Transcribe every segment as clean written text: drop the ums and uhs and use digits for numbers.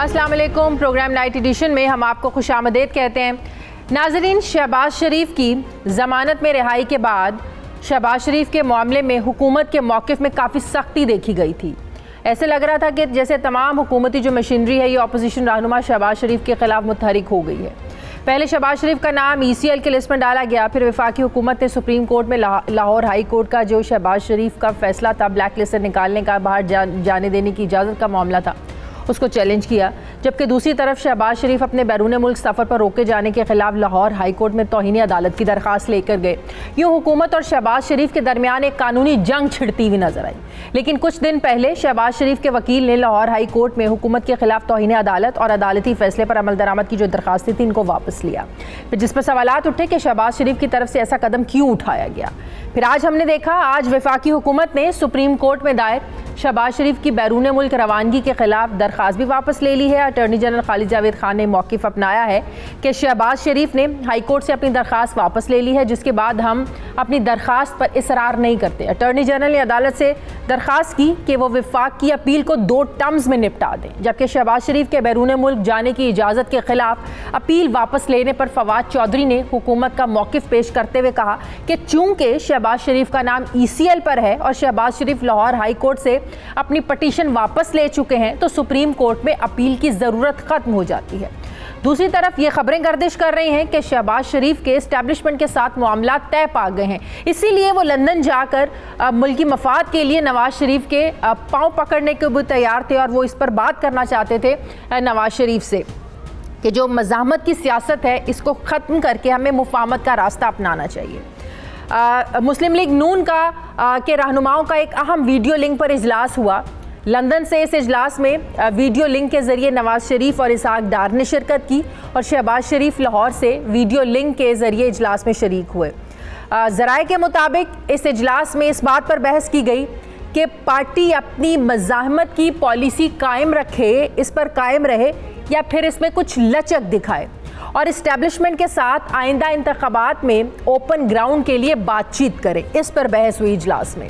अस्सलाम वालेकुम। Programme night addition में हम आपको खुशामदीद कहते हैं। नाज़रीन, शहबाज शरीफ की ज़मानत में रिहाई के बाद शहबाज शरीफ के मामले में हुकूमत के मौक़िफ़ में काफ़ी सख्ती देखी गई थी। ऐसे लग रहा था कि जैसे तमाम हुकूमती जो मशीनरी है ये अपोजिशन रहनुमा शहबाज शरीफ के ख़िलाफ़ मुतहरिक हो गई है। पहले शहबाज शरीफ का नाम ECL के लिस्ट में डाला गया, फिर वफाकी हुकूमत ने सुप्रीम कोर्ट में लाहौर हाई कोर्ट का जो शहबाज शरीफ का फैसला था ब्लैक लिस्ट से निकालने का, बाहर जाने देने की इजाज़त का मामला था, उसको चैलेंज किया। जबकि दूसरी तरफ शहबाज शरीफ अपने बैरून मुल्क सफ़र पर रोके जाने के खिलाफ लाहौर हाई कोर्ट में तौहीन अदालत की दरख्वास्त लेकर गए। यूँ हुकूमत और शहबाज शरीफ के दरमियान एक कानूनी जंग छिड़ती हुई नजर आई। लेकिन कुछ दिन पहले शहबाज शरीफ के वकील ने लाहौर हाई कोर्ट में हुकूमत के खिलाफ तौहीन अदालत और अदालती फैसले पर अमल दरामद की जो दरख्वास्तें थी इनको वापस लिया, फिर जिस पर सवालात उठे कि शहबाज शरीफ की तरफ से ऐसा कदम क्यों उठाया गया। फिर आज हमने देखा, आज वफाकी हुकूमत ने सुप्रीम कोर्ट में दायर शहबाज शरीफ की बैरून मुल्क रवानगी के खिलाफ दरख्वास्त भी वापस ले ली है। अटॉर्नी जनरल खालिद जावेद खान ने मौक़िफ़ अपनाया है कि शहबाज शरीफ ने हाई कोर्ट से अपनी दरख्वास्त वापस ले ली है, जिसके बाद हम अपनी दरख्वास्त पर इसरार नहीं करते। अटॉर्नी जनरल ने अदालत से दरख्वास्त की कि वो वफाक की अपील को 2 टर्म्स में निपटा दें, जबकि शहबाज शरीफ के बैरून मुल्क जाने की इजाज़त के खिलाफ अपील वापस लेने पर फवाद चौधरी ने हुकूमत का मौक़िफ़ पेश करते हुए कहा कि चूँकि शहबाज शरीफ का नाम ECL पर है और शहबाज शरीफ लाहौर हाई कोर्ट से अपनी पटिशन वापस ले चुके हैं तो सुप्रीम कोर्ट में अपील की ज़रूरत ख़त्म हो जाती है। दूसरी तरफ ये खबरें गर्दिश कर रही हैं कि शहबाज शरीफ के एस्टैब्लिशमेंट के साथ मामला तय पा गए हैं, इसीलिए वो लंदन जाकर मुल्की मफाद के लिए नवाज शरीफ के पाँव पकड़ने के भी तैयार थे और वो इस पर बात करना चाहते थे नवाज शरीफ से कि जो मज़ाहमत की सियासत है इसको ख़त्म करके हमें मुफाहमत का रास्ता अपनाना चाहिए। मुस्लिम लीग नून के रहनुमाओं का एक अहम वीडियो लिंक पर इजलास हुआ। लंदन से इस इजलास में वीडियो लिंक के ज़रिए नवाज शरीफ और इसहाक डार ने शिरकत की और शहबाज शरीफ लाहौर से वीडियो लिंक के ज़रिए इजलास में शरीक हुए। ज़राए के मुताबिक इस इजलास में इस बात पर बहस की गई कि पार्टी अपनी मज़ाहमत की पॉलिसी कायम रखे, इस पर कायम रहे या फिर इसमें कुछ लचक दिखाए और इस्टेब्लिशमेंट के साथ आइंदा इंतखाबात में ओपन ग्राउंड के लिए बातचीत करें। इस पर बहस हुई इजलास में।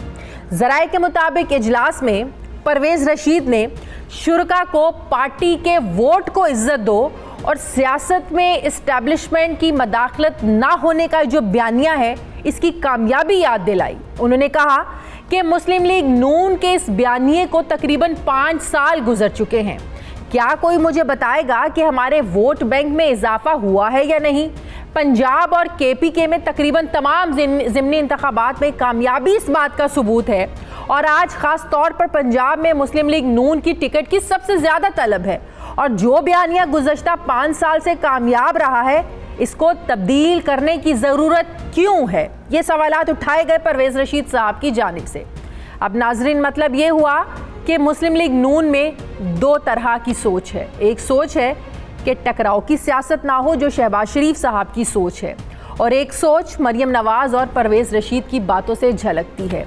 ज़राए के मुताबिक इजलास में परवेज़ रशीद ने शुरका को पार्टी के वोट को इज्जत दो और सियासत में इस्टेब्लिशमेंट की मदाखलत ना होने का जो बयानिया है इसकी कामयाबी याद दिलाई। उन्होंने कहा कि मुस्लिम लीग नून के इस बयानिए को तकरीबन 5 साल गुजर चुके हैं। क्या कोई मुझे बताएगा कि हमारे वोट बैंक में इजाफा हुआ है या नहीं? पंजाब और KPK में तकरीबन तमाम ज़िमनी इंतखाबात में कामयाबी इस बात का सबूत है और आज ख़ास तौर पर पंजाब में मुस्लिम लीग नून की टिकट की सबसे ज़्यादा तलब है और जो बयानिया गुज़श्ता 5 साल से कामयाब रहा है इसको तब्दील करने की ज़रूरत क्यों है? ये सवालात उठाए गए परवेज़ रशीद साहब की जानिब से। अब नाजरीन, मतलब ये हुआ कि मुस्लिम लीग नून में 2 तरह की सोच है। एक सोच है कि टकराव की सियासत ना हो, जो शहबाज शरीफ साहब की सोच है, और एक सोच मरियम नवाज़ और परवेज़ रशीद की बातों से झलकती है।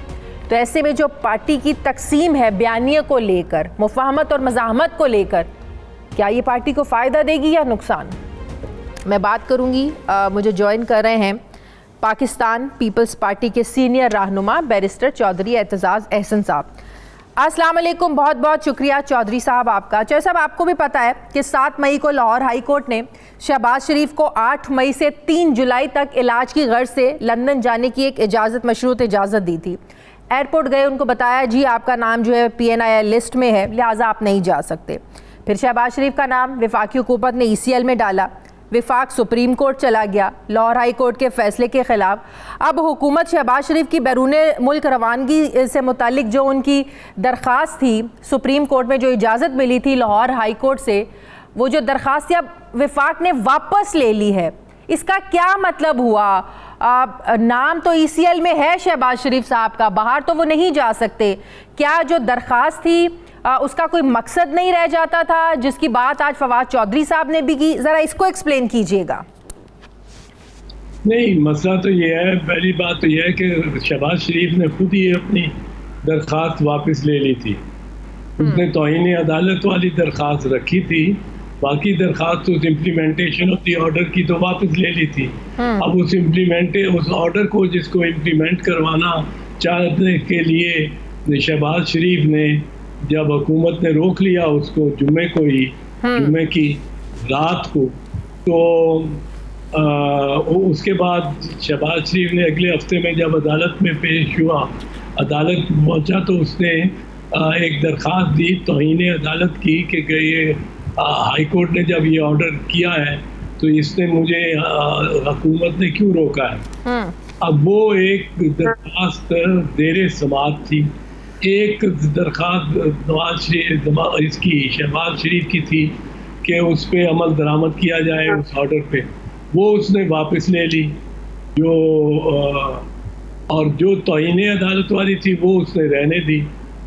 तो ऐसे में जो पार्टी की तकसीम है बयानिया को लेकर, मुफाहमत और मज़ाहमत को लेकर, क्या ये पार्टी को फ़ायदा देगी या नुकसान? मैं बात करूँगी। मुझे ज्वाइन कर रहे हैं पाकिस्तान पीपल्स पार्टी के सीनियर रहनुमा बैरिस्टर चौधरी एतजाज़ अहसन साहब। अस्सलाम वालेकुम, बहुत बहुत शुक्रिया चौधरी साहब आपका। चौधरी साहब, आपको भी पता है कि 7 मई को लाहौर हाई कोर्ट ने शहबाज शरीफ को 8 मई से 3 जुलाई तक इलाज की गर्ज से लंदन जाने की एक इजाज़त, मशरूत इजाज़त दी थी। एयरपोर्ट गए, उनको बताया जी आपका नाम जो है PNI लिस्ट में है, लिहाजा आप नहीं जा सकते। फिर शहबाज शरीफ का नाम वफाकी हुकूमत ने ECL में डाला, वफाक सुप्रीम कोर्ट चला गया लाहौर हाई कोर्ट के फैसले के ख़िलाफ़। अब हुकूमत शहबाज शरीफ की बैरून मुल्क रवानगी से मुतालिक जो उनकी दरख्वास्त थी, सुप्रीम कोर्ट में जो इजाज़त मिली थी लाहौर हाई कोर्ट से, वो जो दरख्वास्त थी अब वफाक ने वापस ले ली है। इसका क्या मतलब हुआ? नाम तो ECL में है शहबाज शरीफ साहब का, बाहर तो वो नहीं जा सकते। क्या जो दरख्वास्त थी उसका कोई मकसद नहीं रह जाता था, जिसकी बात आज फवाद चौधरी साहब ने भी की? ज़रा इसको एक्सप्लेन कीजिएगा। नहीं, मसला तो ये है, पहली बात तो ये है कि शहबाज शरीफ ने खुद ही अपनी दरख्वास्त वापस ले ली थी। उसने तौहीन अदालत वाली दरख्वास्त रखी थी, बाकी दरख्वास्त उस इम्प्लीमेंटेशन ऑफ द ऑर्डर की तो वापस ले ली थी। अब उस ऑर्डर को जिसको इम्प्लीमेंट करवाना चाहने के लिए शहबाज शरीफ ने जब हुकूमत ने रोक लिया उसको जुम्मे को ही, जुम्मे की रात को। तो उसके बाद शहबाज शरीफ ने अगले हफ्ते में जब अदालत में पेश हुआ, अदालत पहुंचा तो उसने एक दरख्वास्त दी तौहीन अदालत की कि ये हाई कोर्ट ने जब ये ऑर्डर किया है तो इसने मुझे हुकूमत ने क्यों रोका है। अब वो एक दरख्वास्त देर समात थी, एक दरख्वास्त इसकी शहबाज शरीफ की थी कि उस पर अमल दरामद किया जाए उस ऑर्डर पे, वो उसने वापस ले ली। और जो तौहीन अदालत वाली थी वो उसने रहने दी।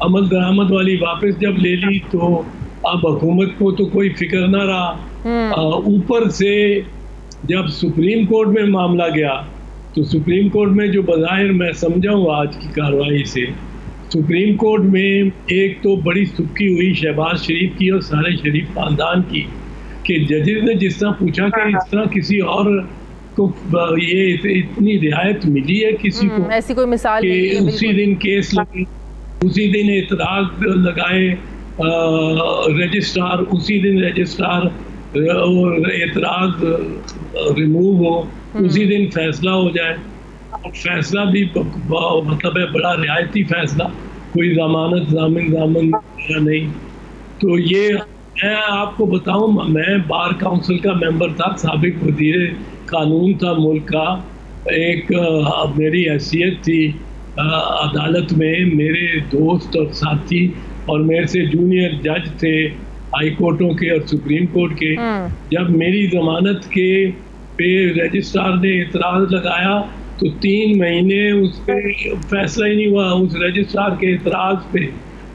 अमल दरामद वाली वापस जब ले ली तो अब हुकूमत को तो कोई फिक्र ना रहा। ऊपर से जब सुप्रीम कोर्ट में मामला गया तो सुप्रीम कोर्ट में जो बज़ाहिर मैं समझाऊँ आज की कार्रवाई से, सुप्रीम कोर्ट में एक तो बड़ी सुबकी हुई शहबाज शरीफ की और सारे शरीफ खानदान की कि जजेस ने जिस तरह पूछा कि इस तरह किसी और को ये इतनी रियायत मिली है किसी को, ऐसी कोई मिसाल कि नहीं है, उसी दिन केस लगे, उसी दिन एतराज लगाए रजिस्ट्रार, उसी दिन रजिस्ट्रार और एतराज रिमूव हो, उसी दिन फैसला हो जाए। और फैसला भी मतलब है बड़ा रियायती फैसला, कोई जमानत जामिन नहीं। तो ये मैं आपको बताऊं, मैं बार काउंसिल का मेंबर था, साबिक वजीर कानून था मुल्क का। एक मेरी हैसियत थी अदालत में, मेरे दोस्त और साथी और मेरे से जूनियर जज थे हाई कोर्टों के और सुप्रीम कोर्ट के। जब मेरी जमानत के पे रजिस्ट्रार ने एतराज लगाया तो 3 महीने उस पर फैसला ही नहीं हुआ। उस रजिस्ट्रार के एतराज पे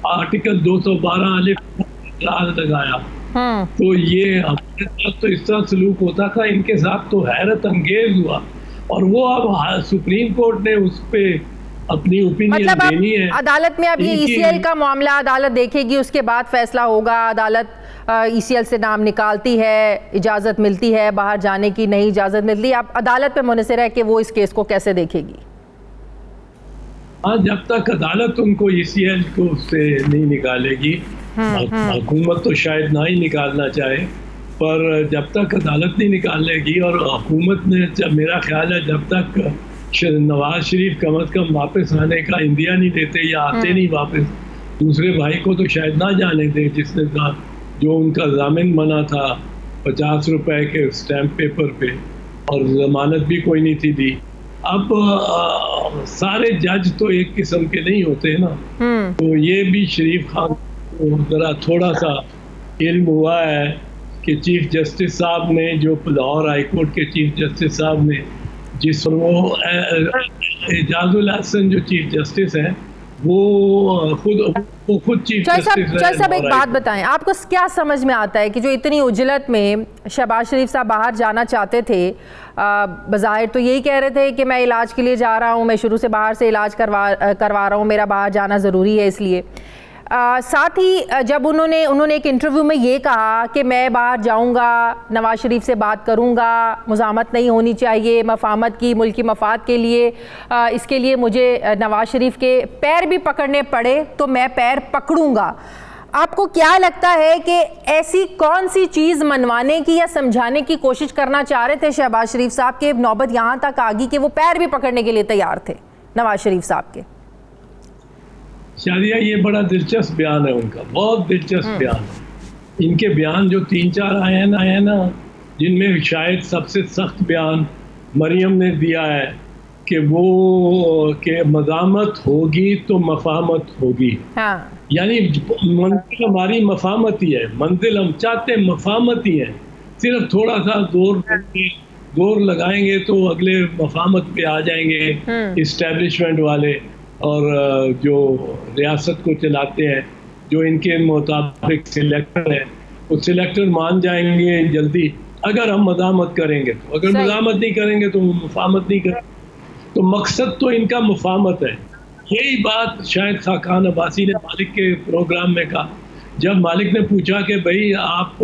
आर्टिकल 212 एतराज लगाया। तो ये हमारे साथ तो इस तरह सलूक होता था, इनके साथ तो हैरत अंगेज हुआ। और वो अब सुप्रीम कोर्ट ने उस पे अपनी ओपिनियन मतलब देनी है अदालत में। अब ये ईसीएल का मामला अदालत देखेगी, उसके बाद फैसला होगा। अदालत ईसीएल से नाम निकालती है, इजाज़त मिलती है बाहर जाने की, नहीं इजाज़त मिलती है। अब अदालत पे मुनसर है कि वो इस केस को कैसे देखेगी। हाँ, जब तक अदालत उनको ईसीएल को उससे नहीं निकालेगी, हुकूमत तो शायद ना ही निकालना चाहे, पर जब तक अदालत नहीं निकालेगी और हुकूमत ने, मेरा ख्याल है जब तक नवाज शरीफ कम अज कम वापस आने का इंदिया नहीं देते या आते नहीं वापस, दूसरे भाई को तो शायद ना जाने दे जिसने जो उनका जामिन बना था 50 रुपए के स्टैम्प पेपर पे, और जमानत भी कोई नहीं थी दी। अब सारे जज तो एक किस्म के नहीं होते ना, तो ये भी शरीफ खान को जरा थोड़ा सा इल्म हुआ है कि चीफ जस्टिस साहब ने, जो लाहौर हाई कोर्ट के चीफ जस्टिस साहब ने, जिस वो एजाजुल हसन जो चीफ जस्टिस हैं, वो खुद चीफ जस्टिस साहब एक बात बताएं, आपको क्या समझ में आता है कि जो इतनी उजलत में शहबाज शरीफ साहब बाहर जाना चाहते थे, बज़ाहिर तो यही कह रहे थे कि मैं इलाज के लिए जा रहा हूं, मैं शुरू से बाहर से इलाज करवा रहा हूं, मेरा बाहर जाना ज़रूरी है इसलिए। साथ ही जब उन्होंने एक इंटरव्यू में ये कहा कि मैं बाहर जाऊंगा, नवाज शरीफ से बात करूंगा, मुज़ाहमत नहीं होनी चाहिए मफाहमत की, मुल्की मफाद के लिए, इसके लिए मुझे नवाज शरीफ के पैर भी पकड़ने पड़े तो मैं पैर पकड़ूंगा। आपको क्या लगता है कि ऐसी कौन सी चीज़ मनवाने की या समझाने की कोशिश करना चाह रहे थे शहबाज शरीफ साहब के नौबत यहाँ तक आ गई कि वो पैर भी पकड़ने के लिए तैयार थे नवाज शरीफ साहब के? शादिया, ये बड़ा दिलचस्प बयान है उनका, बहुत दिलचस्प बयान है। इनके बयान जो 3-4 आए हैं ना, जिनमें शायद सबसे सख्त बयान मरियम ने दिया है कि वो कि मज़ामत होगी तो मफाहमत होगी। हाँ। यानी मंजिल हमारी मफाहमत ही है, मंजिल हम चाहते हैं मफाहमत ही है, सिर्फ थोड़ा सा जोर लगाएंगे तो अगले मफाहमत पे आ जाएंगे इस्टेब्लिशमेंट वाले और जो रियासत को चलाते हैं, जो इनके मुताबिक सिलेक्टर है, वो सिलेक्टर मान जाएंगे जल्दी अगर हम मज़ामत करेंगे तो। अगर मज़ामत नहीं करेंगे तो मुफाहमत नहीं करेंगे। तो मकसद तो इनका मुफाहमत है। यही बात शायद खाकान अब्बासी ने मालिक के प्रोग्राम में कहा, जब मालिक ने पूछा कि भाई आप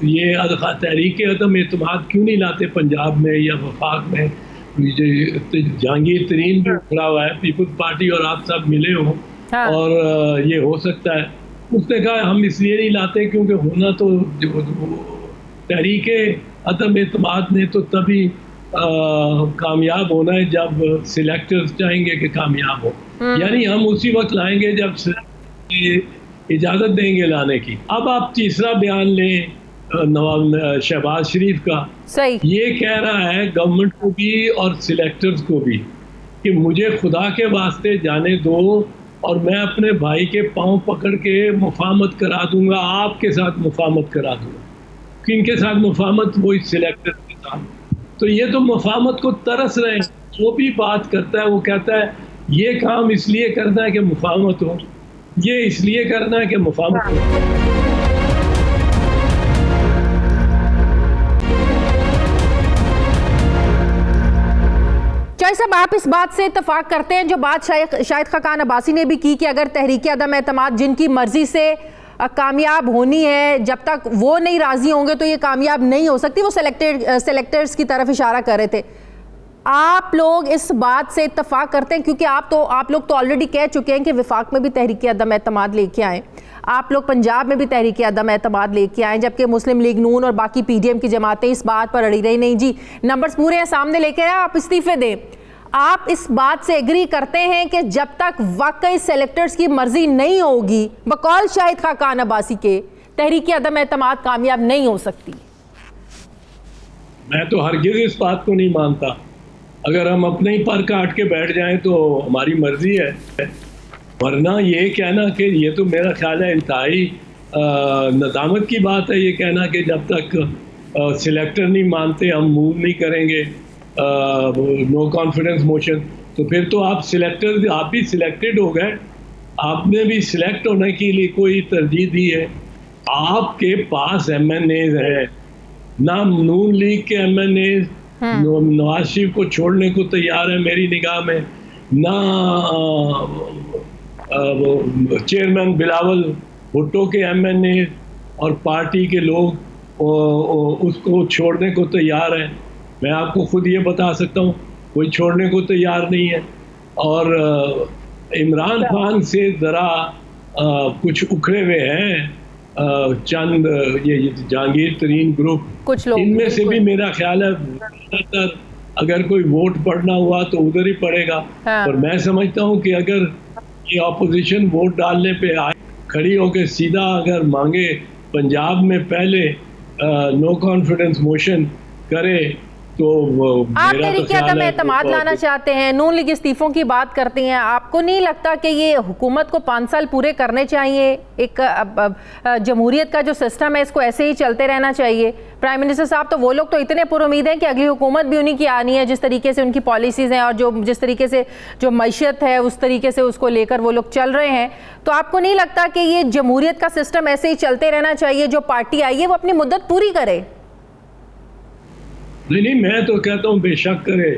ये तहरीक अदम एतमाद क्यों नहीं लाते पंजाब में या वफाक में, जहांगीर तरीन भी खड़ा हुआ है, पीपल्स पार्टी और आप सब मिले हो। हाँ। और ये हो सकता है उसने कहा हम इसलिए नहीं लाते क्योंकि होना तो तहरीके अदम एतमाद ने तो तभी कामयाब होना है जब सिलेक्टर्स चाहेंगे कि कामयाब हो, यानी हम उसी वक्त लाएंगे जब इजाज़त देंगे लाने की। अब आप तीसरा बयान लें नवाब शहबाज शरीफ का, सही ये कह रहा है गवर्नमेंट को भी और सिलेक्टर्स को भी कि मुझे खुदा के वास्ते जाने दो और मैं अपने भाई के पांव पकड़ के मुफाहमत करा दूंगा, आपके साथ मुफाहमत करा दूंगा। किनके साथ मुफाहमत? वो सिलेक्टर्स के साथ। तो ये तो मुफाहमत को तरस रहे हैं। जो भी बात करता है वो कहता है ये काम इसलिए करना है कि मुफाहमत हो, ये इसलिए करना है कि मुफाहमत हो। साहब, आप इस बात से इत्तेफाक करते हैं जो बात शाहिद खाकान अब्बासी ने भी की कि अगर तहरीक अदम एतमाद जिनकी मर्जी से कामयाब होनी है, जब तक वो नहीं राजी होंगे तो ये कामयाब नहीं हो सकती। वो सेलेक्टर्स की तरफ इशारा कर रहे थे। आप लोग इस बात से इत्तेफाक करते हैं क्योंकि आप लोग तो ऑलरेडी कह चुके हैं कि विफाक में भी तहरीक अदम एतमाद लेके आए, आप लोग पंजाब में भी तहरीक अदम एतमाद लेके आए, जबकि मुस्लिम लीग नून और बाकी PDM की जमातें इस बात पर अड़ी रही नहीं जी नंबर्स पूरे हैं सामने लेके आए, आप इस्तीफे दें। आप इस बात से एग्री करते हैं कि जब तक वाकई सेलेक्टर्स की मर्जी नहीं होगी, बकौल शाहिद खाकान अब्बासी के, तहरीक अदम एतमाद कामयाब नहीं हो सकती? मैं तो हरगिज़ इस बात को नहीं मानता। अगर हम अपने ही पर काट के बैठ जाएं तो हमारी मर्जी है, वरना ये कहना कि ये तो मेरा ख्याल है इंतहाई नदामत की बात है ये कहना कि जब तक सिलेक्टर नहीं मानते हम मूव नहीं करेंगे नो कॉन्फिडेंस मोशन। तो फिर तो आप भी सिलेक्टेड हो गए, आपने भी सिलेक्ट होने के लिए कोई तरजीह दी है। आपके पास MNAs है, ना नून लीग के MNAs नवाज शरीफ को छोड़ने को तैयार है मेरी निगाह में, ना चेयरमैन बिलावल भुट्टो के MNA और पार्टी के लोग उसको छोड़ने को तैयार हैं। मैं आपको खुद ये बता सकता हूँ कोई छोड़ने को तैयार नहीं है। और इमरान खान से ज़रा कुछ उखड़े हुए हैं चंद ये जहांगीर तरीन ग्रुप, कुछ लोग, इनमें से भी मेरा ख्याल है ज़्यादातर अगर कोई वोट पड़ना हुआ तो उधर ही पड़ेगा। पर मैं समझता हूँ कि अगर ये ऑपोजिशन वोट डालने पे आए, खड़ी होकर सीधा अगर मांगे पंजाब में पहले नो कॉन्फिडेंस मोशन करे तो आप तहरीक अदम एतमाद लाना चाहते हैं, नून लीग इस्तीफों की बात करती हैं। आपको नहीं लगता कि ये हुकूमत को 5 साल पूरे करने चाहिए? एक जमहूरियत का जो सिस्टम है इसको ऐसे ही चलते रहना चाहिए। प्राइम मिनिस्टर साहब तो वो लोग तो इतने पुरुमीद हैं कि अगली हुकूमत भी उन्हीं की आनी है, जिस तरीके से उनकी पॉलिसीज़ हैं और जिस तरीके से जो मैशियत है उस तरीके से उसको लेकर वो लोग चल रहे हैं। तो आपको नहीं लगता कि ये जमहूरियत का सिस्टम ऐसे ही चलते रहना चाहिए? जो पार्टी आई है वो अपनी मुद्दत पूरी करे। नहीं, मैं तो कहता हूँ बेशक करे।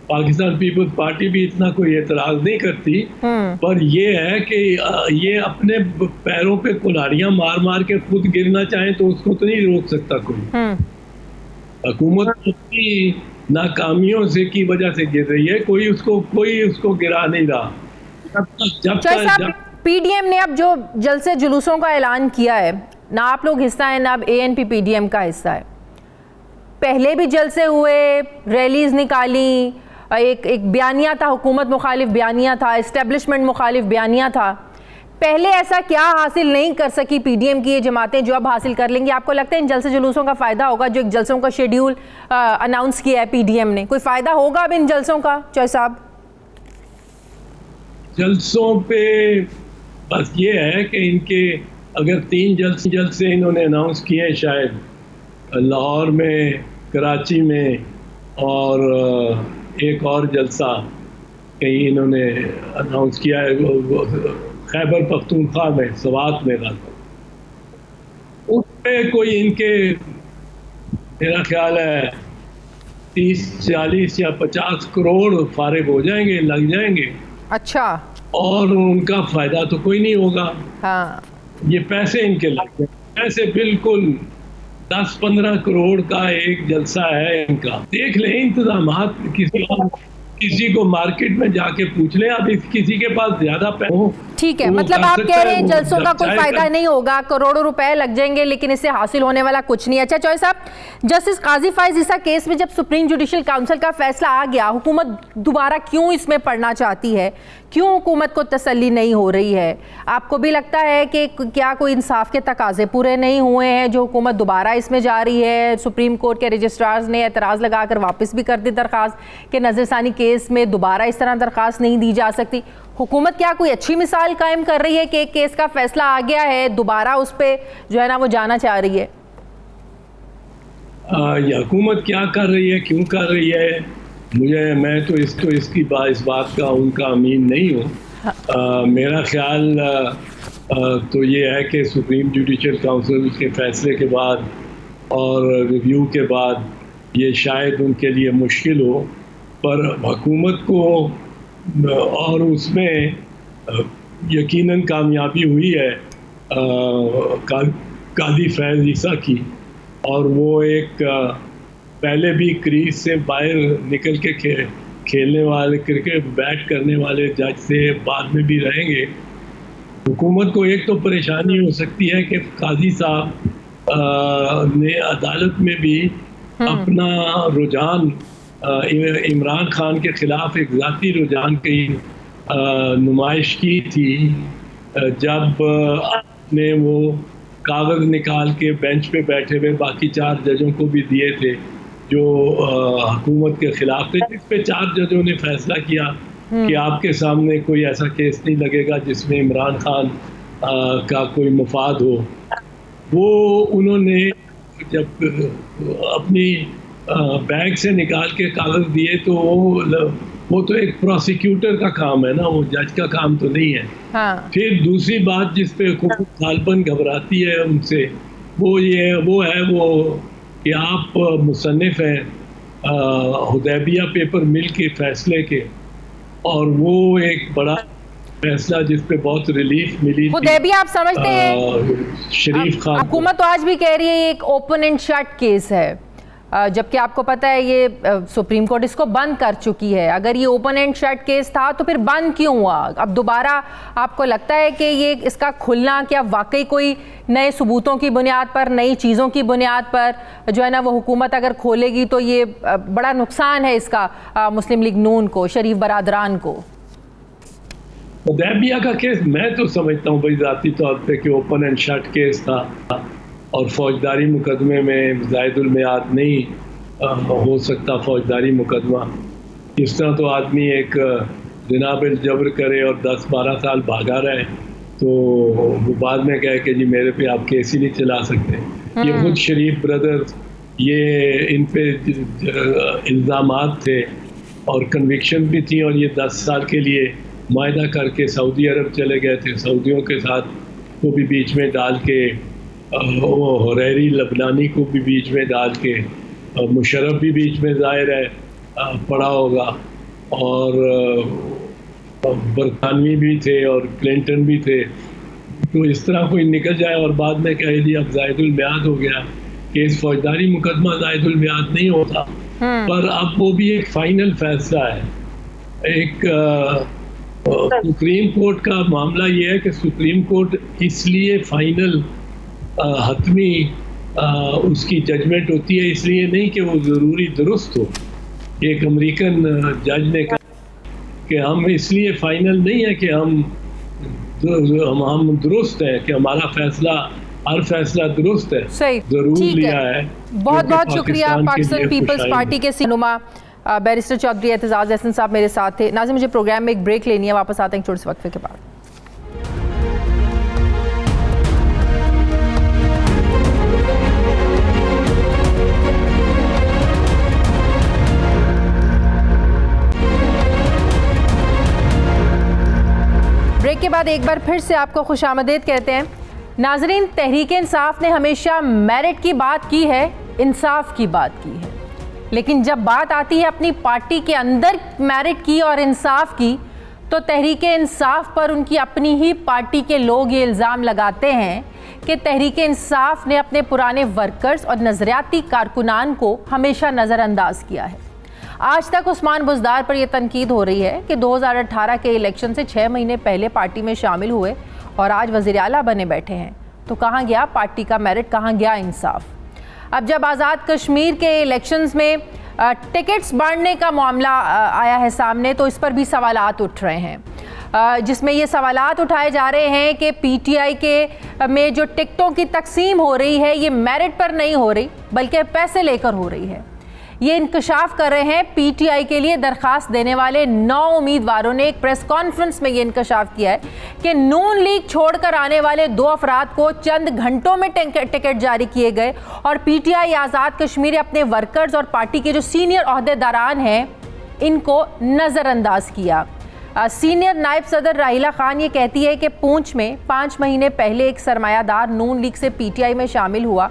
पाकिस्तान पीपल्स पार्टी भी इतना कोई एतराज नहीं करती, पर ये है कि ये अपने पैरों पे कुल्हाड़ियां मार मार के खुद गिरना चाहे तो उसको तो नहीं रोक सकता कोई। हुकूमत की नाकामियों से की वजह से गिर रही है, कोई उसको गिरा नहीं रहा। जब PDM ने अब जो जलसे जुलूसों का ऐलान किया है, ना आप लोग हिस्सा है ना अब ANP PDM का हिस्सा है। पहले भी जलसे हुए, रैलीज निकाली, एक बयानिया था, हुकूमत मुखालिफ बयानिया था, इस्टेब्लिशमेंट मुखालिफ बयानिया था। पहले ऐसा क्या हासिल नहीं कर सकी PDM की ये जमातें जो अब हासिल कर लेंगी? आपको लगता है इन जलसे जुलूसों का फ़ायदा होगा? जो एक जलसों का शेड्यूल अनाउंस किया है PDM ने, कोई फ़ायदा होगा अब इन जलसों का? चौधरी साहब, जलसों पे बस ये है कि इनके अगर 3 जलसे इन्होंने अनाउंस किए हैं, शायद लाहौर में, कराची में और एक और जलसा कहीं इन्होंने अनाउंस किया है खैबर पख्तूनख्वा में, सवात में था। उसमें कोई इनके मेरा ख्याल है 30, 40 या 50 करोड़ फारिग हो जाएंगे, लग जाएंगे। अच्छा। और उनका फायदा तो कोई नहीं होगा। हाँ। ये पैसे इनके लग गए, पैसे बिल्कुल 10-15 करोड़ का एक जलसा है इनका। देख ले इंतजामात, किसी को मार्केट में जाके पूछ ले, अब किसी के पास ज्यादा पैसे हो ठीक है, वो मतलब कर आप सकता कह है, रहे हैं वो जलसों का कोई चाहे फायदा कर- नहीं होगा, करोड़ों रुपए लग जाएंगे, लेकिन इससे हासिल होने वाला कुछ नहीं। अच्छा चौधरी साहब, जस्टिस काजी फाइज ईसा केस में जब सुप्रीम जुडिशल काउंसिल का फैसला आ गया, हुकूमत दोबारा क्यों इसमें पढ़ना चाहती है? क्यों हुकूमत को तसल्ली नहीं हो रही है? आपको भी लगता है कि क्या कोई इंसाफ के तकाजे पूरे नहीं हुए हैं जो हुकूमत दोबारा इसमें जा रही है? सुप्रीम कोर्ट के रजिस्ट्रार्स ने एतराज़ लगाकर वापस भी कर दी दरख्वास्त कि नज़रसानी केस में दोबारा इस तरह दरख्वास्त नहीं दी जा सकती। हुकूमत क्या कोई अच्छी मिसाल कायम कर रही है कि एक केस का फैसला आ गया है, दोबारा उस पर जो है ना वो जाना चाह रही है? ये हुकूमत क्या कर रही है, क्यों कर रही है, मैं तो इसकी इस बात का उनका अमीन नहीं हूँ। मेरा ख्याल तो ये है कि सुप्रीम जुडिशल काउंसिल के फैसले के बाद और रिव्यू के बाद ये शायद उनके लिए मुश्किल हो, पर हुकूमत को और उसमें यकीनन कामयाबी हुई है काजी फैज ईसा की, और वो एक पहले भी क्रीज से बाहर निकल के खेलने वाले, क्रिकेट बैट करने वाले जज से बाद में भी रहेंगे। हुकूमत को एक तो परेशानी हो सकती है कि काजी साहब ने अदालत में भी अपना रुझान इमरान खान के खिलाफ एक ज़ाती रुझान की नुमाइश की थी, जब ने वो कागज़ निकाल के बेंच पे बैठे हुए बाकी 4 जजों को भी दिए थे जो हुकूमत के खिलाफ थे, जिस पे 4 जजों ने फैसला किया कि आपके सामने कोई ऐसा केस नहीं लगेगा जिसमें इमरान खान का कोई मुफाद हो। वो उन्होंने जब अपनी बैग से निकाल के कागज़ दिए तो वो तो एक प्रोसिक्यूटर का काम है ना, वो जज का काम तो नहीं है। हाँ। फिर दूसरी बात जिस पे खालपन घबराती है उनसे, वो है कि आप मुसन्निफ हैं हुदैबिया पेपर मिल के फैसले के, और वो एक बड़ा फैसला जिस पे बहुत रिलीफ मिली। हुदैबिया आप समझते हैं शरीफ खान हुकूमत तो आज भी कह रही है ये एक ओपन एंड शट केस है, जबकि आपको पता है ये सुप्रीम कोर्ट इसको बंद कर चुकी है। अगर ये ओपन एंड शट केस था तो फिर बंद क्यों हुआ? अब दोबारा आपको लगता है कि ये इसका खुलना क्या वाकई कोई नए सबूतों की बुनियाद पर, नई चीज़ों की बुनियाद पर जो है ना वो हुकूमत अगर खोलेगी तो ये बड़ा नुकसान है इसका मुस्लिम लीग नून को, शरीफ बरादरान को? हुदैबिया का केस मैं तो समझता हूँ भाई ज़ाती तौर पे कि ओपन एंड शट केस था, और फौजदारी मुकदमे में ज़ायदुल मियाद नहीं हो सकता फौजदारी मुकदमा। इस तरह तो आदमी एक जनाबिल जबर करे और 10-12 साल भागा रहे तो वो बाद में कहे कि जी मेरे पे आप केस ही नहीं चला सकते। ये खुद शरीफ ब्रदर्स, ये इन पे इल्ज़ामात थे और कन्विक्शन भी थी, और ये 10 साल के लिए मुआहदा करके सऊदी अरब चले गए थे। सऊदियों के साथ को भी बीच में डाल के, वो हुरैरी लबनानी को भी बीच में डाल के, मुशर्रफ भी बीच में ज़ाहिर है पड़ा होगा, और बरतानवी भी थे और क्लिंटन भी थे। तो इस तरह कोई निकल जाए और बाद में कहे जी अब ज़ायदुल मियाद हो गया केस, फौजदारी मुकदमा ज़ायदुल मियाद नहीं होता। पर अब वो भी एक फाइनल फैसला है। एक सुप्रीम कोर्ट का मामला ये है कि सुप्रीम कोर्ट इसलिए फाइनल हतमी उसकी जजमेंट होती है, इसलिए नहीं कि वो ज़रूरी दुरुस्त हो। एक अमेरिकन जज ने कहा कि हम इसलिए फाइनल नहीं है कि हम दुरुस्त है, कि हमारा फैसला, हर फैसला दुरुस्त है, सही जरूर लिया है। बहुत बहुत शुक्रिया। पाकिस्तान पीपल्स पार्टी के सिनुमा बैरिस्टर चौधरी एतजाज़ अहसन साहब मेरे साथ थे। नाज़रीन मुझे प्रोग्राम में एक ब्रेक लेनी है, वापस आते हैं छोटे से वक्फे के बाद। ब्रेक के बाद एक बार फिर से आपको खुशामदीद कहते हैं। नाजरीन, तहरीक इंसाफ ने हमेशा मेरिट की बात की है, इंसाफ की बात की है, लेकिन जब बात आती है अपनी पार्टी के अंदर मेरिट की और इंसाफ की, तो तहरीक इंसाफ पर उनकी अपनी ही पार्टी के लोग ये इल्ज़ाम लगाते हैं कि तहरीक इंसाफ ने अपने पुराने वर्कर्स और नज़रियाती कारकुनान को हमेशा नज़रअंदाज किया है। आज तक उस्मान बुज़दार पर यह तनकीद हो रही है कि 2018 के इलेक्शन से 6 महीने पहले पार्टी में शामिल हुए और आज वज़ीर आला बने बैठे हैं। तो कहाँ गया पार्टी का मेरिट, कहाँ गया इंसाफ? अब जब आज़ाद कश्मीर के इलेक्शंस में टिकट्स बांटने का मामला आया है सामने, तो इस पर भी सवालात उठ रहे हैं, जिसमें ये सवालात उठाए जा रहे हैं कि पीटीआई के में जो टिकटों की तकसीम हो रही है ये मेरिट पर नहीं हो रही बल्कि पैसे लेकर हो रही है। ये इंकशाफ कर रहे हैं पीटीआई के लिए दरखास्त देने वाले 9 उम्मीदवारों ने एक प्रेस कॉन्फ्रेंस में ये इंकशाफ किया है कि नून लीग छोड़कर आने वाले 2 अफराद को चंद घंटों में टिकट जारी किए गए और पीटीआई आज़ाद कश्मीर अपने वर्कर्स और पार्टी के जो सीनियर ओहदेदारान हैं इनको नज़रअंदाज किया। सीनियर नायब सदर राहिला खान ये कहती है कि पूंछ में 5 महीने पहले एक सरमायादार नून लीग से पीटीआई में शामिल हुआ,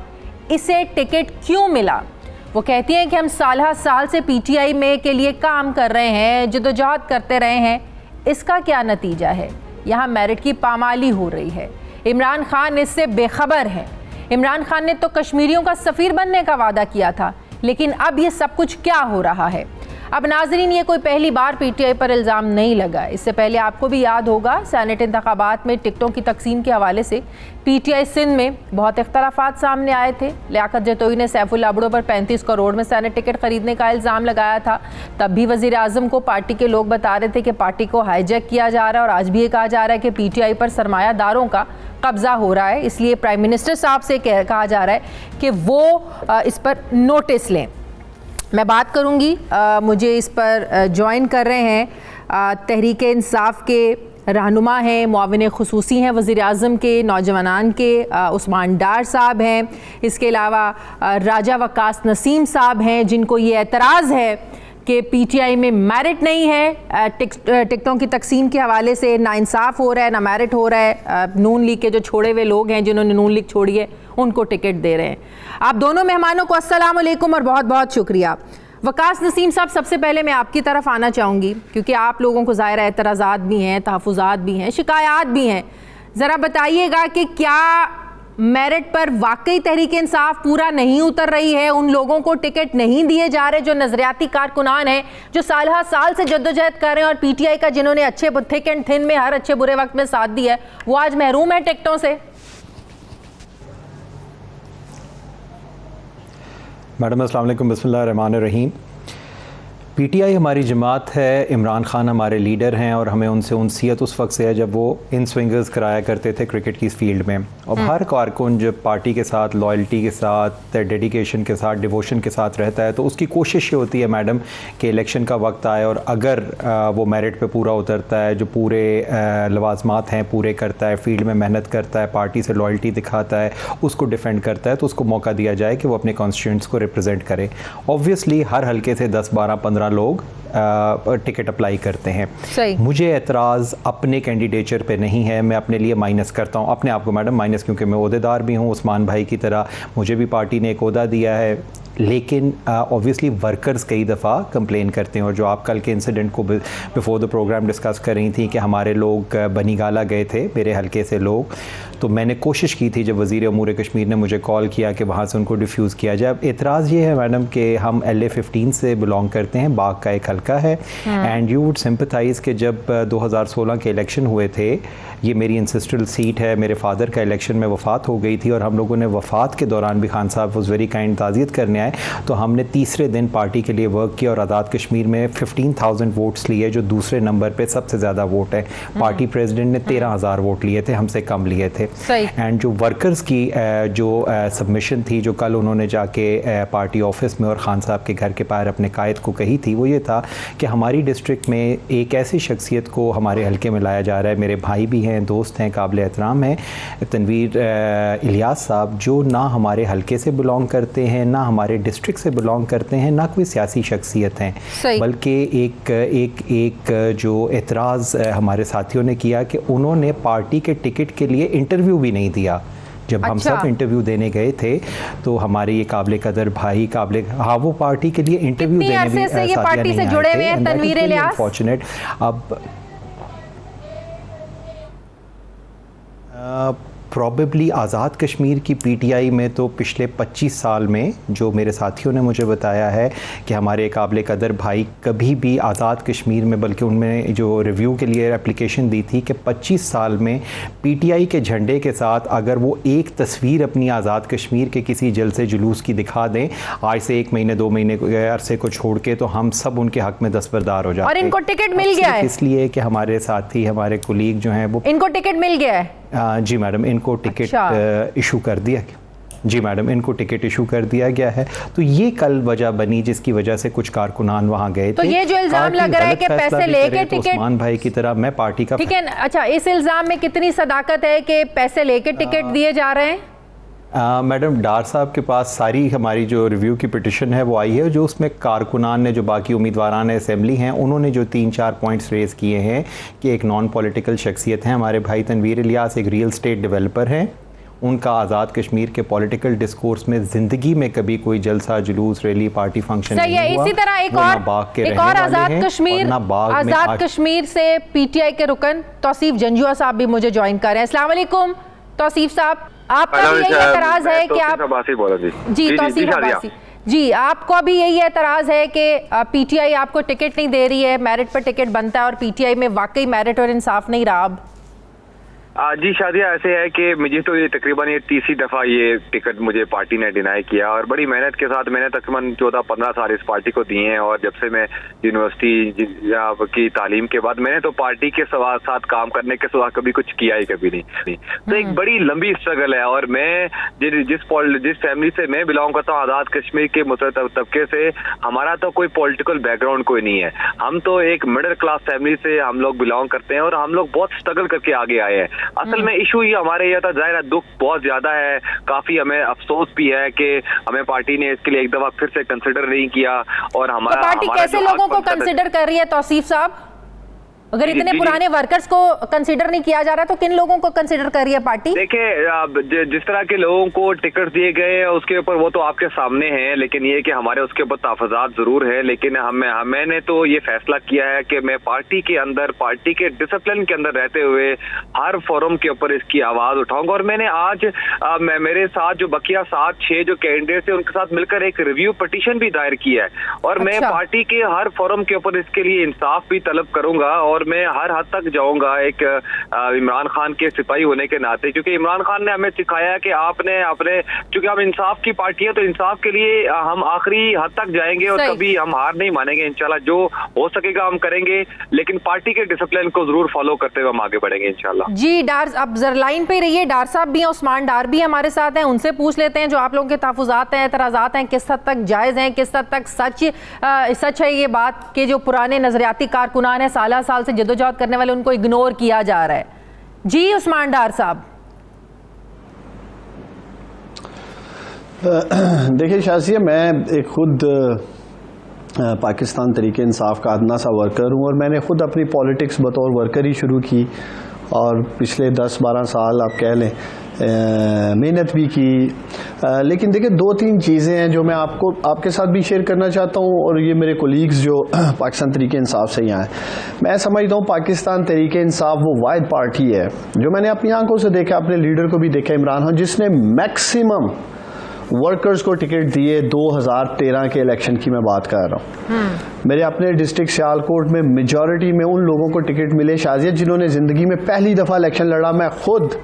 इसे टिकट क्यों मिला? वो कहती हैं कि हम साल से पीटीआई में के लिए काम कर रहे हैं, जद्दोजहद करते रहे हैं, इसका क्या नतीजा है? यहाँ मेरिट की पामाली हो रही है। इमरान खान इससे बेखबर है। इमरान खान ने तो कश्मीरियों का सफ़ीर बनने का वादा किया था, लेकिन अब ये सब कुछ क्या हो रहा है? अब नाजरीन, ये कोई पहली बार पीटीआई पर इल्ज़ाम नहीं लगा। इससे पहले आपको भी याद होगा सेनेट इंतखाबात में टिकटों की तकसीम के हवाले से पीटीआई सिंध में बहुत इख्तलाफात सामने आए थे। लियाकत जतोई ने सैफुल्ला अबड़ो पर 35 करोड़ में सेनेट टिकट खरीदने का इल्ज़ाम लगाया था। तब भी वज़ीर आज़म को पार्टी के लोग बता रहे थे कि पार्टी को हाईजैक किया जा रहा है, और आज भी ये कहा जा रहा है कि पीटीआई पर सरमायादारों का कब्ज़ा हो रहा है। इसलिए प्राइम मिनिस्टर साहब से कहा जा रहा है कि वो इस पर नोटिस लें। मैं बात करूंगी, मुझे इस पर ज्वाइन कर रहे हैं तहरीक इंसाफ के रहनुमा हैं, मुआविन खुसूसी हैं वज़ीर आज़म के नौजवानान के, उस्मान डार साहब हैं। इसके अलावा राजा वकास नसीम साहब हैं, जिनको ये एतराज़ है कि पीटीआई में मेरिट नहीं है। टिकटों की तकसीम के हवाले से नाइंसाफ़ हो रहा है, ना मेरिट हो रहा है। नून लीग के जो छोड़े हुए लोग हैं, जिन्होंने नून लीग छोड़ी है, उनको टिकट दे रहे हैं। आप दोनों मेहमानों को अस्सलाम वालेकुम और बहुत बहुत शुक्रिया। वकास नसीम साहब, सबसे पहले मैं आपकी तरफ आना चाहूँगी, क्योंकि आप लोगों को ज़ाहिर है एतराज़ात भी हैं, तहफ़्फ़ुज़ात भी हैं, शिकायत भी हैं। ज़रा बताइएगा कि क्या मेरिट पर वाकई तहरीक इंसाफ पूरा नहीं उतर रही है? उन लोगों को टिकट नहीं दिए जा रहे जो नजरियाती कारकुनान हैं, जो साल से जद्दोजहद कर रहे हैं, और पीटीआई का जिन्होंने अच्छे थिक एंड थिन में हर अच्छे बुरे वक्त में साथ दिया है, वो आज महरूम है टिकटों से? मैडम अस्सलाम वालेकुम, बिस्मिल्लाह रहमान रहीम। पीटीआई हमारी जमात है, इमरान खान हमारे लीडर हैं, और हमें उनसे उनसियत उस वक्त से है जब वो इन स्विंगर्स कराया करते थे क्रिकेट की इस फील्ड में। और हर कारकुन जब पार्टी के साथ लॉयल्टी के साथ, डेडिकेशन के साथ, डिवोशन के साथ रहता है, तो उसकी कोशिश ये होती है मैडम कि इलेक्शन का वक्त आए और अगर वो मेरिट पे पूरा उतरता है, जो पूरे लवाजमात हैं पूरे करता है, फील्ड में मेहनत करता है, पार्टी से लॉयल्टी दिखाता है, उसको डिफेंड करता है, तो उसको मौका दिया जाए कि वो अपने कॉन्स्टिट्यूएंट्स को रिप्रेजेंट करे। ऑब्वियसली हर हल्के से 10, 12, 15 लोग टिकट अप्लाई करते हैं। मुझे एतराज़ अपने कैंडिडेचर पे नहीं है, मैं अपने लिए माइनस करता हूँ अपने आप को मैडम, माइनस क्योंकि मैं ओहदेदार भी हूँ उस्मान भाई की तरह, मुझे भी पार्टी ने एक ओहदा दिया है। लेकिन ऑब्वियसली वर्कर्स कई दफ़ा कंप्लेन करते हैं, और जो आप कल के इंसिडेंट को बिफोर द प्रोग्राम डिस्कस कर रही थी कि हमारे लोग बनीगाला गए थे, मेरे हल्के से लोग, तो मैंने कोशिश की थी जब वज़ीर अमूर कश्मीर ने मुझे कॉल किया कि वहाँ से उनको डिफ्यूज़ किया जाए। अब एतराज़ ये है मैडम कि हम LA-15 से बिलोंग करते हैं, बाग का एक हल्का है, एंड यू वुड सिंपथाइज़ कि जब 2016 के इलेक्शन हुए थे, ये मेरी इंसिस्ट्रल सीट है, मेरे फादर का इलेक्शन में वफ़ात हो गई थी, और हम लोगों ने वफ़ात के दौरान भी खान साहब वॉज़ वेरी काइंड ताज़ियत करने आए, तो हमने तीसरे दिन पार्टी के लिए वर्क किया और आज़ाद कश्मीर में 15,000 वोट्स लिए, जो दूसरे नंबर पे सबसे ज़्यादा वोट है। पार्टी प्रेसिडेंट ने 13,000 वोट लिए थे, हमसे कम लिए थे। एंड जो वर्कर्स की जो सबमिशन थी, जो कल उन्होंने जाके पार्टी ऑफिस में और खान साहब के घर के पार अपने कायद को कही थी, वो ये था कि हमारी डिस्ट्रिक्ट में एक ऐसी शख्सियत को हमारे हल्के में लाया जा रहा है, मेरे भाई भी हैं, दोस्त हैं, काबिल एहतराम हैं, तनवीर इलियास साहब, जो ना हमारे हल्के से बिलोंग करते हैं, ना हमारे डिस्ट्रिक्ट से बिलोंग करते हैं, ना कोई सियासी शख्सियत हैं, बल्कि एक जो एतराज़ हमारे साथियों ने किया कि उन्होंने पार्टी के टिकट के लिए इंटरव्यू भी नहीं दिया। जब हम सब इंटरव्यू देने गए थे, तो हमारे ये काबिल कदर भाई, हाँ, वो पार्टी के लिए इंटरव्यू देने भी से ये पार्टी से जुड़े हुए हैं, तनवीर इलियास। अनफॉर्चुनेट। अब प्रॉबेबली आज़ाद कश्मीर की पीटीआई में तो पिछले 25 साल में, जो मेरे साथियों ने मुझे बताया है कि हमारे काबिल कदर भाई कभी भी आज़ाद कश्मीर में, बल्कि उनमें जो रिव्यू के लिए एप्लीकेशन दी थी कि 25 साल में पीटीआई के झंडे के साथ अगर वो एक तस्वीर अपनी आज़ाद कश्मीर के किसी जलसे जुलूस की दिखा दें आज से 1 महीने 2 महीने के अरसे को छोड़ के, तो हम सब उनके हक में दस्तबरदार हो जाते हैं। और इनको टिकट मिल गया है इसलिए कि हमारे साथी, हमारे कुलीग जो हैं वो, इनको टिकट मिल गया है। जी मैडम, इनको टिकट इशू कर दिया गया। जी मैडम, इनको टिकट इशू कर दिया गया है। तो ये कल वजह बनी जिसकी वजह से कुछ कारकुनान वहां गए तो थे। ये जो इल्जाम लग रहा है कि पैसे लेके टिकट, उस्मान भाई की तरह मैं पार्टी का, ठीक है, अच्छा, इस इल्जाम में कितनी सदाकत है कि पैसे लेके टिकट दिए जा रहे हैं? मैडम, डार साहब के पास सारी हमारी जो रिव्यू की पिटिशन है वो आई है, जो उसमें कारकुनान ने, जो बाकी उम्मीदवारान असेंबली हैं, उन्होंने जो 3-4 पॉइंट्स रेज़ किए हैं कि एक नॉन पॉलिटिकल शख्सियत है हमारे भाई तनवीर इलियास, एक रियल स्टेट डेवलपर हैं, उनका आज़ाद कश्मीर के पॉलिटिकल डिस्कोर्स में ज़िंदगी में कभी कोई जलसा जुलूस रैली पार्टी फंक्शन नहीं हुआ। इसी तरह एक और आज़ाद कश्मीर से पीटीआई के रुकन तौसीफ जंजुआ साहब भी मुझे ज्वाइन कर रहे हैं। अस्सलाम वालेकुम तौसीफ साहब, आपका भी यही एतराज़ है कि आप जी तौसीफ अब्बासी जी, आपको भी यही एतराज़ है कि पीटीआई आपको टिकट नहीं दे रही है, मेरिट पर टिकट बनता है और पीटीआई में वाकई मेरिट और इंसाफ नहीं रहा अब? जी शादिया, ऐसे है कि मुझे तो ये तकरीबन ये 30वीं दफ़ा ये टिकट मुझे पार्टी ने डिनाई किया और बड़ी मेहनत के साथ मैंने तकरीबन 14-15 साल इस पार्टी को दिए हैं। और जब से मैं यूनिवर्सिटी की तालीम के बाद मैंने तो पार्टी के साथ काम करने के सिवा कभी कुछ किया ही कभी नहीं। तो एक बड़ी लंबी स्ट्रगल है। और मैं जिस फैमिली से मैं बिलोंग करता हूँ, आज़ाद कश्मीर के मुसलसल तबके से, हमारा तो कोई पॉलिटिकल बैकग्राउंड कोई नहीं है। हम तो एक मिडिल क्लास फैमिली से हम लोग बिलोंग करते हैं और हम लोग बहुत स्ट्रगल करके आगे आए हैं। असल में इशू ही हमारे ये था, जाहिर है दुख बहुत ज्यादा है, काफी हमें अफसोस भी है कि हमें पार्टी ने इसके लिए एक दफा फिर से कंसिडर नहीं किया। और हमारा तो पार्टी कैसे लोगों को कंसिडर कर रही है तौसीफ साहब? अगर इतने पुराने वर्कर्स को कंसीडर नहीं किया जा रहा तो किन लोगों को कंसीडर कर रही है पार्टी? देखिए, जिस तरह के लोगों को टिकट दिए गए उसके ऊपर वो तो आपके सामने है, लेकिन ये कि हमारे उसके ऊपर तहफ़्फ़ुज़ात जरूर है। लेकिन मैंने तो ये फैसला किया है कि मैं पार्टी के अंदर, पार्टी के डिसिप्लिन के अंदर रहते हुए हर फोरम के ऊपर इसकी आवाज उठाऊंगा। और मैंने आज मेरे साथ जो बकिया 7-6 जो कैंडिडेट थे उनके साथ मिलकर एक रिव्यू पिटीशन भी दायर किया है। और मैं पार्टी के हर फोरम के ऊपर इसके लिए इंसाफ भी तलब करूंगा और मैं हर हद तक जाऊंगा एक इमरान खान के सिपाही होने के नाते, क्योंकि इमरान खान ने हमें सिखाया कि आपने अपने, क्योंकि हम इंसाफ की पार्टी है तो इंसाफ के लिए हम आखिरी हद तक जाएंगे और कभी हम हार नहीं मानेंगे। इंशाल्लाह जो हो सकेगा हम करेंगे, लेकिन पार्टी के डिसिप्लिन को जरूर फॉलो करते हुए हम आगे बढ़ेंगे इंशाल्लाह। जी डार, अब जरा लाइन पे रहिए, डार साहब भी हैं, उस्मान डार भी हमारे साथ हैं, उनसे पूछ लेते हैं जो आप लोगों के तहफ़्फ़ुज़ात हैं, एतराज़ात हैं, किस हद तक जायज़ हैं, किस हद तक सच है ये बात कि जो पुराने नजरियाती कारकुनान है, साल से जदोजहद करने वाले, उनको इग्नोर किया जा रहा है। जी उस्मान डार साहब। देखिए शाजिया, मैं एक खुद पाकिस्तान तरीके इंसाफ का अदना सा वर्कर हूँ और मैंने खुद अपनी पॉलिटिक्स बतौर वर्कर ही शुरू की और पिछले 10-12 साल आप कह लें मेहनत भी की। लेकिन देखिए 2-3 चीज़ें हैं जो मैं आपके साथ भी शेयर करना चाहता हूँ और ये मेरे कोलीग्स जो पाकिस्तान तरीके इंसाफ से यहाँ हैं। मैं समझता हूँ पाकिस्तान तरीके इंसाफ वो वाहिद पार्टी है जो मैंने अपनी आंखों से देखा, अपने लीडर को भी देखा, इमरान खान, जिसने मैक्सिमम वर्कर्स को टिकट दिए। 2013 के इलेक्शन की मैं बात कर रहा हूँ। मेरे अपने डिस्ट्रिक्ट सियालकोट में मेजॉरिटी में उन लोगों को टिकट मिले शाजिया जिन्होंने ज़िंदगी में पहली दफ़ा इलेक्शन लड़ा। मैं खुद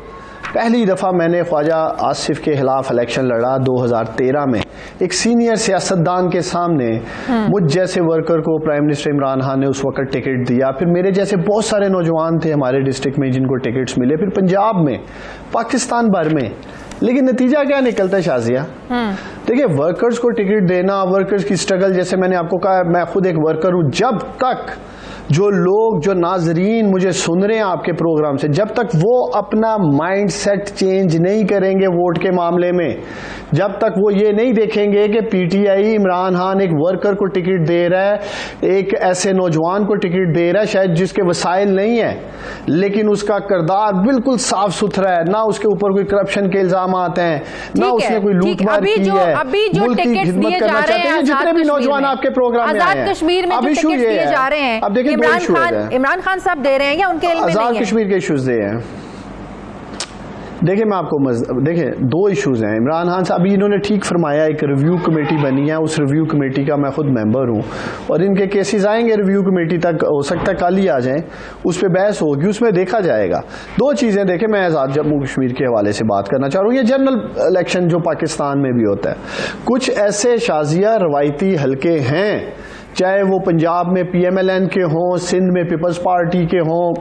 पहली दफ़ा मैंने ख्वाजा आसिफ के खिलाफ इलेक्शन लड़ा 2013 में, एक सीनियर सियासतदान के सामने। मुझ जैसे वर्कर को प्राइम मिनिस्टर इमरान खान ने उस वक्त टिकट दिया। फिर मेरे जैसे बहुत सारे नौजवान थे हमारे डिस्ट्रिक्ट में जिनको टिकट्स मिले, फिर पंजाब में, पाकिस्तान भर में। लेकिन नतीजा क्या निकलता है शाजिया? देखिए, वर्कर्स को टिकट देना, वर्कर्स की स्ट्रगल, जैसे मैंने आपको कहा, मैं खुद एक वर्कर हूं। जब तक जो लोग, जो नाजरीन मुझे सुन रहे हैं आपके प्रोग्राम से, जब तक वो अपना माइंड सेट चेंज नहीं करेंगे वोट के मामले में, जब तक वो ये नहीं देखेंगे कि पीटीआई इमरान खान एक वर्कर को टिकट दे रहा है, एक ऐसे नौजवान को टिकट दे रहा है शायद जिसके वसाइल नहीं है लेकिन उसका किरदार बिल्कुल साफ सुथरा है, ना उसके ऊपर कोई करप्शन के इल्जाम आते हैं, ना उसने कोई लूटमार की है, मुल्क की खिदमत करना चाहते हैं जितने भी नौजवान आपके प्रोग्राम में आए हैं। कश्मीर में अब इशू ये है, अब देखिए इमरान खान साहब दे रहे हैं या उनके इल्म में नहीं है? आजाद कश्मीर के इश्यूज दे हैं। देखिए मैं आपको देखें दो इश्यूज़ हैं। इमरान खान साहब अभी इन्होंने ठीक फरमाया, एक रिव्यू कमेटी बनी है, उस रिव्यू कमेटी का मैं खुद मेंबर हूँ और इनके केसेस आएंगे रिव्यू कमेटी तक, हो सकता है कल ही आ जाएं, उस पर बहस होगी, उसमें देखा जाएगा। दो चीज़ें देखें, मैं आज़ाद जम्मू कश्मीर के हवाले से बात करना चाह रहा हूँ। ये जनरल इलेक्शन जो पाकिस्तान में भी होता है, कुछ ऐसे शाजिया रवायती हलके हैं, चाहे वो पंजाब में PMLN के हों, सिंध में पीपल्स पार्टी के हों,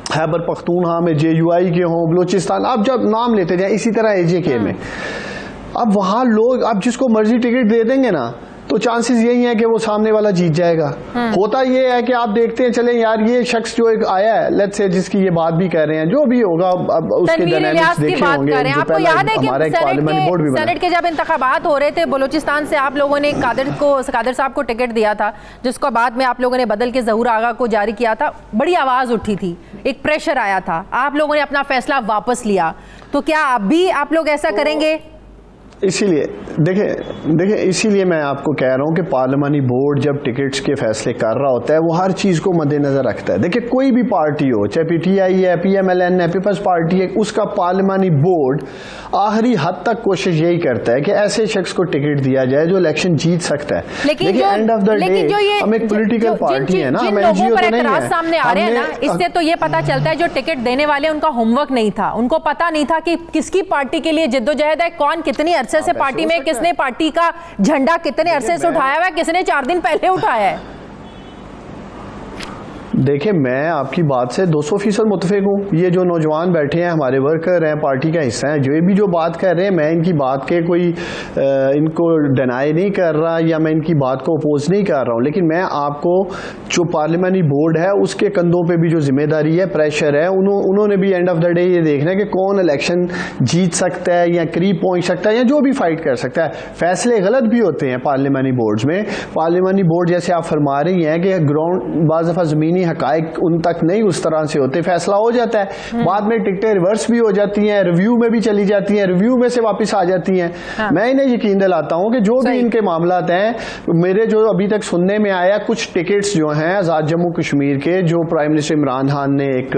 खैबर पख्तूनख्वा में JUI के हों, बलूचिस्तान, आप जब नाम लेते जाएं, इसी तरह AJK में, अब वहाँ लोग आप जिसको मर्जी टिकट दे देंगे ना तो चांसेस यही हैं कि वो सामने वाला जीत जाएगा। होता ये है कि आप देखते हैं, चले यार ये शख्स जो एक आया है, लेट्स से जिसकी ये बात भी कर रहे हैं, जो भी होगा अब उसके डायनामिक्स देखे होंगे। आपको याद है कि सेनेट के जब इंतखाबात हो रहे थे बलूचिस्तान से, आप लोगों ने कादर साहब को टिकट दिया था, जिसको बाद में आप लोगों ने बदल के ज़हूर आगा को जारी किया था। बड़ी आवाज़ उठी थी, एक प्रेशर आया था, आप लोगों ने अपना फैसला वापस लिया, तो क्या अब भी आप लोग ऐसा करेंगे? इसीलिए देखिए इसीलिए मैं आपको कह रहा हूं कि पार्लिमानी बोर्ड जब टिकट्स के फैसले कर रहा होता है, वो हर चीज़ को मद्देनजर रखता है। देखिए कोई भी पार्टी हो, चाहे PTI है, PMLN है, पीपल्स पार्टी है, उसका पार्लिमानी बोर्ड आखिरी हद तक कोशिश यही करता है कि ऐसे शख्स को टिकट दिया जाए जो इलेक्शन जीत सकता है। लेकिन एंड ऑफ द डे हम एक पॉलिटिकल पार्टी है ना, हम NGO तो नहीं है। सामने आ रहे हैं ना, इससे तो ये पता चलता है जो टिकट देने वाले उनका होमवर्क नहीं था, उनको पता नहीं था कि किसकी पार्टी के लिए जिद्दोजहद है, कौन कितनी अरसे से पार्टी में, किसने पार्टी का झंडा कितने अरसे से उठाया हुआ है, किसने 4 दिन पहले उठाया है। देखिए मैं आपकी बात से 200% मुतफिक हूँ। ये जो नौजवान बैठे हैं, हमारे वर्कर हैं, पार्टी का हिस्सा हैं, जो भी जो बात कर रहे हैं, मैं इनकी बात के कोई इनको डिनाई नहीं कर रहा या मैं इनकी बात को अपोज नहीं कर रहा हूँ, लेकिन मैं आपको जो पार्लियामानी बोर्ड है उसके कंधों पे भी जो जिम्मेदारी है, प्रेशर है, उन्होंने भी एंड ऑफ द डे ये देखना है कि कौन इलेक्शन जीत सकता है या करीब पहुँच सकता है या जो भी फाइट कर सकता है। फैसले गलत भी होते हैं पार्लियामानी बोर्ड्स में। पार्लियामानी बोर्ड जैसे आप फरमा रही हैं कि ग्राउंड बाज़ दफ़ा ज़मीनी हकायक उन तक नहीं उस तरह से होते, फैसला हो जाता है, बाद में टिकटें रिवर्स भी हो जाती हैं, रिव्यू में भी चली जाती हैं, रिव्यू में से वापस आ जाती हैं। हाँ। मैं इन्हें यकीन दिलाता हूं कि जो भी इनके मामलात हैं, मेरे जो अभी तक सुनने में आया, कुछ टिकट्स जो हैं आज़ाद जम्मू कश्मीर के, जो प्राइम मिनिस्टर इमरान खान ने एक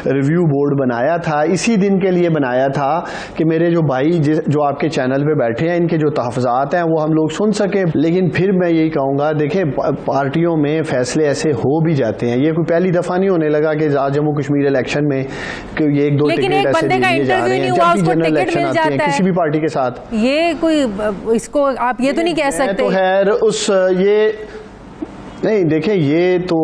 रिव्यू बोर्ड बनाया था, इसी दिन के लिए बनाया था कि मेरे जो भाई जो आपके चैनल पे बैठे हैं, इनके जो तहफ़्फ़ुज़ात हैं वो हम लोग सुन सकें। लेकिन फिर मैं यही कहूँगा, देखें पार्टियों में फैसले ऐसे हो भी जाते हैं, ये कोई पहली दफा नहीं होने लगा कि जम्मू कश्मीर इलेक्शन में कि ये 1-2 टिकट ऐसे दिए जा रहे हैं, जब भी जनरल इलेक्शन आते हैं किसी भी पार्टी के साथ। ये कोई इसको आप ये तो नहीं कह सकते। तो खैर उस ये नहीं, देखें ये तो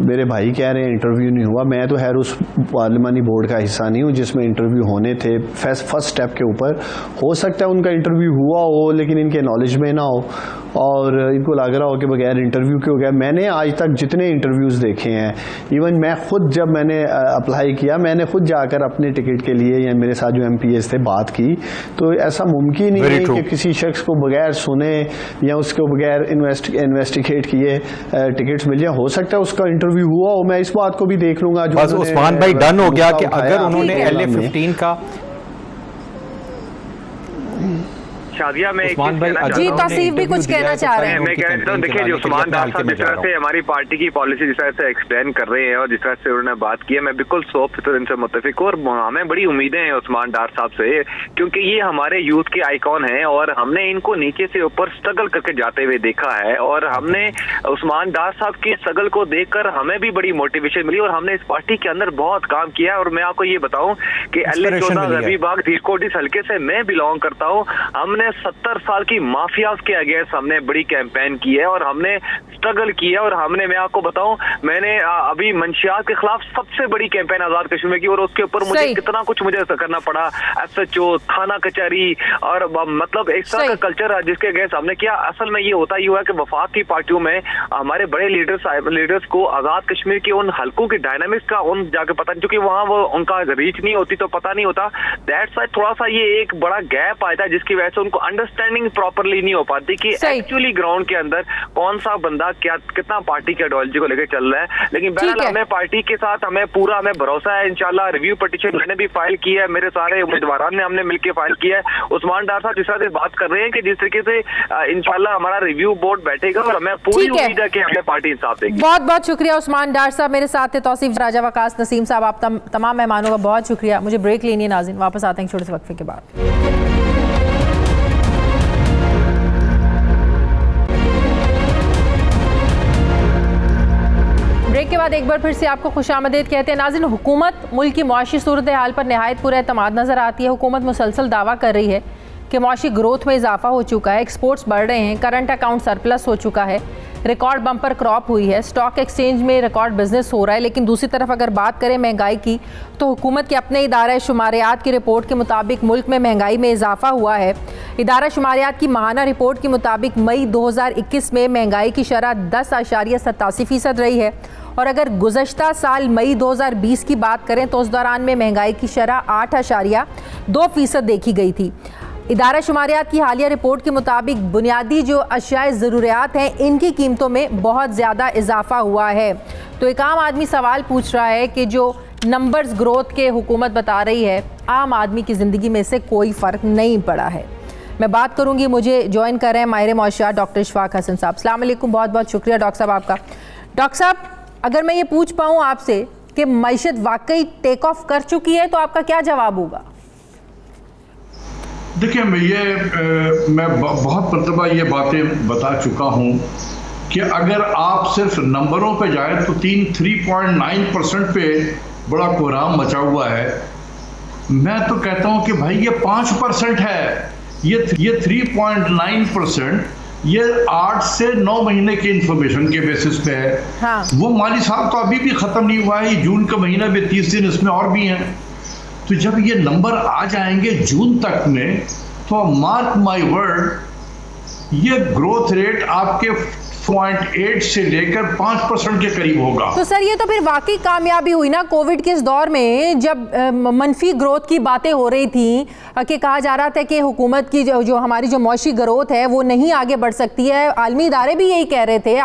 मेरे भाई कह रहे हैं इंटरव्यू नहीं हुआ, मैं तो खैर उस पार्लिमानी बोर्ड का हिस्सा नहीं हूँ जिसमें इंटरव्यू होने थे फर्स्ट स्टेप के ऊपर। हो सकता है उनका इंटरव्यू हुआ हो लेकिन इनके नॉलेज में ना हो और इनको लग रहा हो कि बगैर इंटरव्यू के हो गया। मैंने आज तक जितने इंटरव्यूज़ देखे हैं, इवन मैं खुद जब मैंने अप्लाई किया, मैंने खुद जाकर अपने टिकट के लिए या मेरे साथ जो MPs थे बात की, तो ऐसा मुमकिन ही नहीं कि किसी शख्स को बगैर सुने या उसको बगैर इन्वेस्टिगेट किए टिकट्स मिल जाए। हो सकता है उसका इंटरव्यू हुआ हो, मैं इस बात को भी देख लूंगा। बस उस्मान भाई डन हो गया कि अगर उन्होंने LA-15 का शादिया में जी तौसीफ भी कुछ कहना चाह रहे हैं। मैं कह रहा हूँ, देखिए उस्मान डार साहब जिस तरह से हमारी पार्टी की पॉलिसी जिस तरह से एक्सप्लेन कर रहे हैं और जिस तरह से उन्होंने बात की है, मैं बिल्कुल 100% इनसे मुत्तफिक हूँ और हमें बड़ी उम्मीदें हैं उस्मान डार साहब से, क्योंकि ये हमारे यूथ के आइकॉन हैं और हमने इनको नीचे से ऊपर स्ट्रगल करके जाते हुए देखा है और हमने उस्मान डार साहब की स्ट्रगल को देखकर हमें भी बड़ी मोटिवेशन मिली और हमने इस पार्टी के अंदर बहुत काम किया है। और मैं आपको ये बताऊं कि LA-14 रबीबाग धीरकोट इस हल्के से मैं बिलोंग करता हूँ। हमने 70 साल की माफियाज के अगेंस्ट हमने बड़ी कैंपेन की है और हमने स्ट्रगल किया और हमने, मैं आपको बताऊं, मैंने अभी मंशियात के खिलाफ सबसे बड़ी कैंपेन आजाद कश्मीर में की और उसके ऊपर मुझे कितना कुछ मुझे करना पड़ा, SHO, थाना कचहरी और मतलब एक तरह का कल्चर जिसके अगेंस्ट हमने किया। असल में ये होता ही हुआ कि वफाक की पार्टियों में हमारे बड़े लीडर्स को आजाद कश्मीर के उन हल्कों की डायनामिक्स का उन जाके पता नहीं, क्योंकि वहां वो उनका रीच नहीं होती तो पता नहीं होता। दैट्स व्हाई थोड़ा सा ये एक बड़ा गैप आया था जिसकी वजह से उनको उनको अंडरस्टैंडिंग प्रॉपरली नहीं हो पाती कि एक्चुअली ग्राउंड के अंदर कौन सा बंदा कितना पार्टी के आइडियोलॉजी को लेकर चल रहा है। लेकिन बहरहाल हमें पार्टी के साथ हमें भरोसा है। इंशाल्लाह रिव्यू पिटीशन मैंने भी फाइल किया है, मेरे सारे उम्मीदवारों ने हमने मिलकर फाइल किया है। उस्मान डार साहब जिस तरह से बात कर रहे हैं कि जिस तरीके से इंशाल्लाह हमारा रिव्यू बोर्ड बैठेगा और हमें पूरी उम्मीद है कि हमें पार्टी इंसाफ देगी। बहुत बहुत शुक्रिया उस्मान डार साहब मेरे साथ थे। तौसीफ राजा वकास नसीम साहब, आप तमाम मेहमानों का बहुत शुक्रिया। मुझे ब्रेक लेनी है नाज़रीन, वापस आते हैं छोटे से वक्फे के बाद। ब्रेक के बाद एक बार फिर से आपको खुशामदीद कहते हैं। नाज़रीन, हुकूमत मुल्क की मुआशी सूरत हाल पर नहायत पुरएतमाद नज़र आती है। हुकूमत मुसलसल दावा कर रही है कि मुआशी ग्रोथ में इजाफा हो चुका है, एक्सपोर्ट्स बढ़ रहे हैं, करंट अकाउंट सरप्लस हो चुका है, रिकॉर्ड बम्पर क्रॉप हुई है, स्टॉक एक्सचेंज में रिकॉर्ड बिजनेस हो रहा है। लेकिन दूसरी तरफ अगर बात करें महंगाई की, तो हुकूमत के अपने इदारा शुमारियात की रिपोर्ट के मुताबिक मुल्क में महंगाई में इजाफा हुआ है। इदारा शुमारियात की माहाना रिपोर्ट के मुताबिक मई 2021 में महंगाई की शरह 10.87% रही है, और अगर गुज़श्ता साल मई 2020 की बात करें तो उस दौरान में महंगाई की शरह 8.2% देखी गई थी। इदारा शुमारियात की हालिया रिपोर्ट के मुताबिक बुनियादी जो अशियाए ज़रूरियात हैं इनकी कीमतों में बहुत ज़्यादा इजाफा हुआ है। तो एक आम आदमी सवाल पूछ रहा है कि जो नंबर्स ग्रोथ के हुकूमत बता रही है, आम आदमी की ज़िंदगी में से कोई फ़र्क नहीं पड़ा है। मैं बात करूँगी, मुझे ज्वाइन कर रहे हैं माहिर मौशियात डॉक्टर इशफाक हसन साहब। अस्सलाम वालेकुम, बहुत बहुत शुक्रिया डॉक्टर साहब आपका। डॉक्टर साहब, अगर मैं ये पूछ पाऊँ आपसे कि मईशत वाकई टेक ऑफ कर चुकी है तो आपका क्या जवाब होगा? देखिए, मैं बहुत मरतबा ये बातें बता चुका हूँ कि अगर आप सिर्फ नंबरों पे जाए तो 3.9% पे बड़ा कोहराम मचा हुआ है। मैं तो कहता हूँ कि भाई ये 5% है, ये 3.9% ये 8 से 9 महीने के इंफॉर्मेशन के बेसिस पे है। हाँ। वो माली साहब तो अभी भी ख़त्म नहीं हुआ है, ये जून का महीना भी 30 दिन इसमें और भी हैं। तो जब ये नंबर आ जाएंगे जून तक में, तो मार्क माय वर्ड, ये ग्रोथ रेट आपके 0.8 से लेकर 5% के करीब होगा। तो सर, ये तो फिर वाकई कामयाबी हुई ना कोविड के इस दौर में, जब मनफी ग्रोथ की बातें हो रही थी कि कहा जा रहा था कि हुकूमत की जो हमारी जो मौशी ग्रोथ है वो नहीं आगे बढ़ सकती है। आलमी इदारे भी यही कह रहे थे,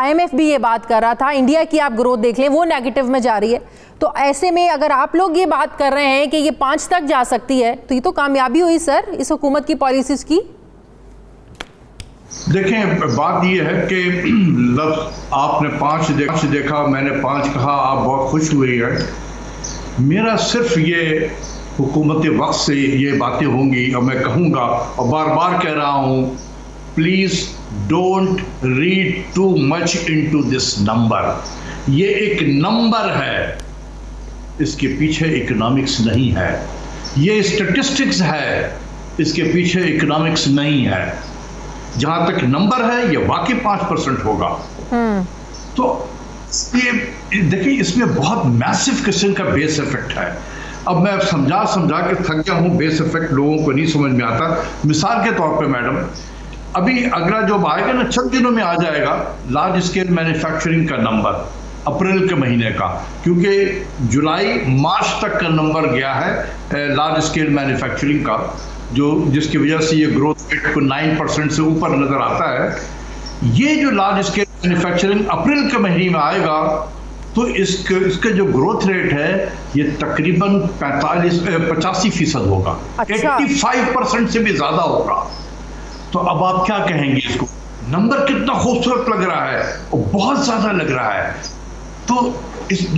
IMF भी ये बात कर रहा था, इंडिया की आप ग्रोथ देख लें वो नेगेटिव में जा रही है। तो ऐसे में अगर आप लोग ये बात कर रहे हैं कि ये 5 तक जा सकती है, तो ये तो कामयाबी हुई सर इस हुकूमत की पॉलिसीज की। देखें, बात ये है कि आपने 5 देखा, मैंने 5 कहा, आप बहुत खुश हुए हैं। मेरा सिर्फ ये हुकूमत वक्त से ये बातें होंगी और मैं कहूँगा और बार बार कह रहा हूँ, please don't read too much into this number. ये एक नंबर है, इसके पीछे इकोनॉमिक्स नहीं है। ये स्टैटिस्टिक्स है, इसके पीछे इकोनॉमिक्स नहीं है। जहां तक नंबर है ये वाकई 5% होगा। तो ये देखिए, इसमें बहुत मैसिव किस्म का बेस इफेक्ट है। अब मैं समझा के थक गया हूँ, बेस इफेक्ट लोगों को नहीं समझ में आता। मिसाल के तौर पे मैडम, अभी अगला जो आएगा ना 6 दिनों में आ जाएगा लार्ज स्केल मैन्युफैक्चरिंग का नंबर अप्रैल के महीने का, क्योंकि जुलाई मार्च तक का नंबर गया है लार्ज स्केल मैन्युफैक्चरिंग का, जिसकी वजह से ये ग्रोथ रेट को 9% से ऊपर नजर आता है। ये जो लार्ज स्केल मैन्युफैक्चरिंग अप्रैल के महीने में आएगा तो इसका जो ग्रोथ रेट है ये तकरीबन 85% होगा। अच्छा। 85% से भी ज्यादा होगा। तो अब आप क्या कहेंगे इसको? नंबर कितना खूबसूरत लग रहा है और बहुत ज्यादा लग रहा है। तो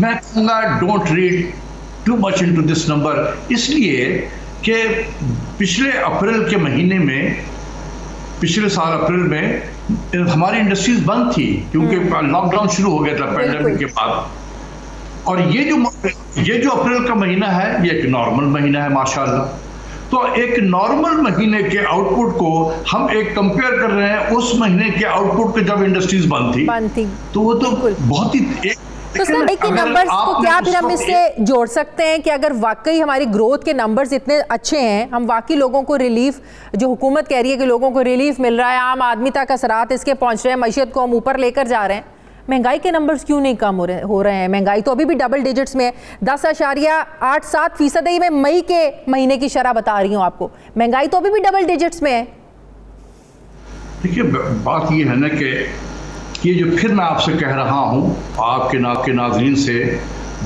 मैं कहूँगा don't read too much into this number, इसलिए कि पिछले अप्रैल के महीने में, पिछले साल अप्रैल में हमारी इंडस्ट्रीज बंद थी क्योंकि लॉकडाउन शुरू हो गया था पैंडेमिक के बाद। और ये जो अप्रैल का महीना है ये एक नॉर्मल महीना है माशाल्लाह। तो एक नॉर्मल महीने के आउटपुट को हम एक कंपेयर कर रहे हैं उस महीने के आउटपुट के जब इंडस्ट्रीज बंद थी। तो वो तो बहुत ही तो सर, एक नंबर्स को क्या फिर हम इससे जोड़ सकते हैं कि अगर वाकई हमारी ग्रोथ के नंबर्स इतने अच्छे हैं, हम वाकई लोगों को रिलीफ, जो हुकूमत कह रही है कि लोगों को रिलीफ मिल रहा है, आम आदमी तक असरात इसके पहुंच रहे हैं, मईशत को हम ऊपर लेकर जा रहे हैं, महंगाई के नंबर्स क्यों नहीं कम हो रहे हैं? महंगाई तो अभी भी डबल डिजिट्स में है, 10.87% ही मैं मई के महीने की शरह बता रही हूँ आपको, महंगाई तो अभी भी डबल डिजिट्स में है। देखिए, बात ये है ना कि ये जो फिर मैं आपसे कह रहा हूँ आपके नाज़रीन से,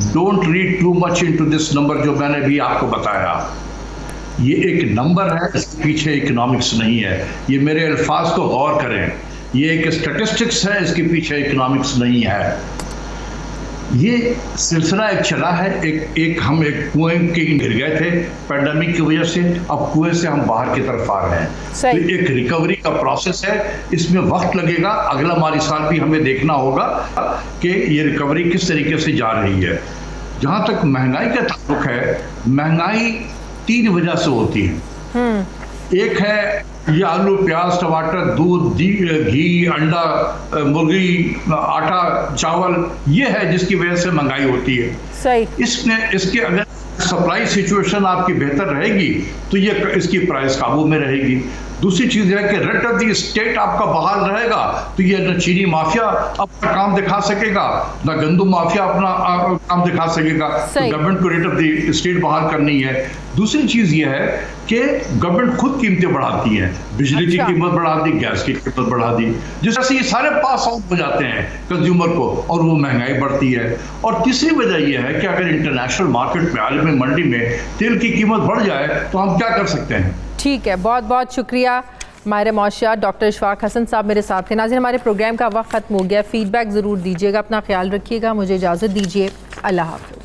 don't read too much into this number जो मैंने भी आपको बताया। ये एक नंबर है, इसके पीछे इकोनॉमिक्स नहीं है। ये मेरे अल्फाज को गौर करें, ये एक स्टैटिस्टिक्स है, इसके पीछे इकोनॉमिक्स नहीं है। ये सिलसिला एक चला है, हम एक कुएं के गिर गए थे पैंडेमिक की वजह से, अब कुएं से हम बाहर की तरफ आ रहे हैं। तो एक रिकवरी का प्रोसेस है, इसमें वक्त लगेगा। अगला माली साल भी हमें देखना होगा कि ये रिकवरी किस तरीके से जा रही है। जहाँ तक महंगाई का ताल्लुक है, महंगाई 3 वजह से होती है। एक है ये आलू, प्याज, टमाटर, दूध, घी, अंडा, मुर्गी, आटा, चावल, ये है जिसकी वजह से महंगाई होती है। सही। इसके अगर सप्लाई सिचुएशन आपकी बेहतर रहेगी तो ये इसकी प्राइस काबू में रहेगी। दूसरी चीज है कि रेट ऑफ द स्टेट आपका बहाल रहेगा तो ये न चीनी माफिया अपना काम दिखा सकेगा, न गंदम माफिया अपना काम दिखा सकेगा। तो गवर्नमेंट को रेट ऑफ द स्टेट बहाल करनी है। दूसरी चीज ये है कि गवर्नमेंट खुद कीमतें बढ़ाती है, बिजली की कीमत बढ़ा दी, गैस की कीमत बढ़ा दी, जिस तरह से ये सारे पास आउट हो जाते हैं कंज्यूमर को और वो महंगाई बढ़ती है। और तीसरी वजह यह है कि अगर इंटरनेशनल मार्केट में, आलमी मंडी में तेल की कीमत बढ़ जाए तो हम क्या कर सकते हैं। ठीक है, बहुत बहुत शुक्रिया माहिर मौशियात डॉक्टर इशफाक हसन साहब मेरे साथ थे। नाज़रीन, हमारे प्रोग्राम का वक्त ख़त्म हो गया। फीडबैक ज़रूर दीजिएगा, अपना ख्याल रखिएगा। मुझे इजाज़त दीजिए, अल्लाह हाफ़िज़।